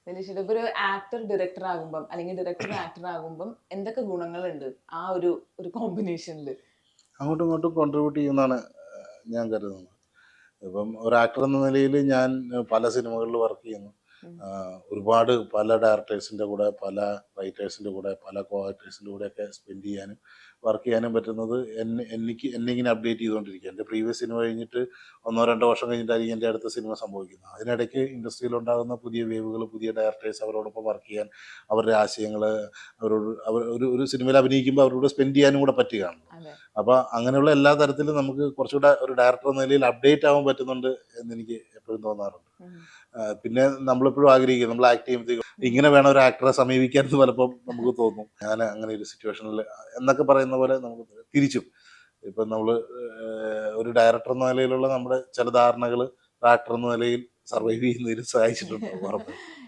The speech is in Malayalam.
ദിലീഷേട്ടാ ഇപ്പൊ ഒരു ആക്ടർ ഡയറക്ടർ ആകുമ്പം അല്ലെങ്കിൽ ഡയറക്ടർ ആക്ടർ ആകുമ്പം എന്തൊക്കെ ഗുണങ്ങളുണ്ട് ആ ഒരു ഒരു കോമ്പിനേഷനിൽ? അങ്ങോട്ടും ഇങ്ങോട്ടും കോൺട്രിബ്യൂട്ട് ചെയ്യുമെന്നാണ് ഞാൻ കരുതുന്നത്. ഇപ്പം ഒരു ആക്ടർ എന്ന നിലയിൽ ഞാൻ പല സിനിമകളിൽ വർക്ക് ചെയ്യുന്നു. ഒരുപാട് പല ഡയറക്ടേഴ്സിൻ്റെ കൂടെ, പല റൈറ്റേഴ്സിൻ്റെ കൂടെ, പല കോ ആക്ടേഴ്സിൻ്റെ കൂടെയൊക്കെ സ്പെൻഡ് ചെയ്യാനും വർക്ക് ചെയ്യാനും പറ്റുന്നത് എന്നെ ഇങ്ങനെ അപ്ഡേറ്റ് ചെയ്തുകൊണ്ടിരിക്കുക. എൻ്റെ പ്രീവിയസ് സിനിമ കഴിഞ്ഞിട്ട് 1-2 വർഷം കഴിഞ്ഞിട്ടായിരിക്കും എൻ്റെ അടുത്ത സിനിമ സംഭവിക്കുന്നത്. അതിനിടയ്ക്ക് ഇൻഡസ്ട്രിയിൽ ഉണ്ടാകുന്ന പുതിയ വേവുകൾ, പുതിയ ഡയറക്ടേഴ്സ്, അവരോടൊപ്പം വർക്ക് ചെയ്യാൻ, അവരുടെ ആശയങ്ങൾ, അവരോട് ഒരു സിനിമയിൽ അഭിനയിക്കുമ്പോൾ അവരോട് സ്പെൻഡ് ചെയ്യാനും കൂടെ പറ്റുകയാണ്. അപ്പോൾ അങ്ങനെയുള്ള എല്ലാ തരത്തിലും നമുക്ക് കുറച്ചുകൂടെ ഒരു ഡയറക്ടർ എന്ന നിലയിൽ അപ്ഡേറ്റ് ആവാൻ പറ്റുന്നുണ്ട് എന്നെനിക്ക് എപ്പോഴും തോന്നാറുണ്ട്. പിന്നെ നമ്മളെപ്പോഴും ആഗ്രഹിക്കും നമ്മൾ ആക്ട് ചെയ്യുമ്പോഴത്തേക്കും ഇങ്ങനെ വേണം ഒരു ആക്ടറെ സമീപിക്കാൻ എന്ന് പലപ്പം നമുക്ക് തോന്നും. ഞാൻ അങ്ങനെ ഒരു സിറ്റുവേഷനിൽ എന്നൊക്കെ പറയുന്ന പോലെ നമുക്ക് തിരിച്ചും ഇപ്പം നമ്മൾ ഒരു ഡയറക്ടർ എന്ന നിലയിലുള്ള നമ്മുടെ ചില ധാരണകൾ ആക്ടർ എന്ന നിലയിൽ സർവൈവ് ചെയ്യുന്നതിന് സഹായിച്ചിട്ടുണ്ട് ഉറപ്പായിട്ടും.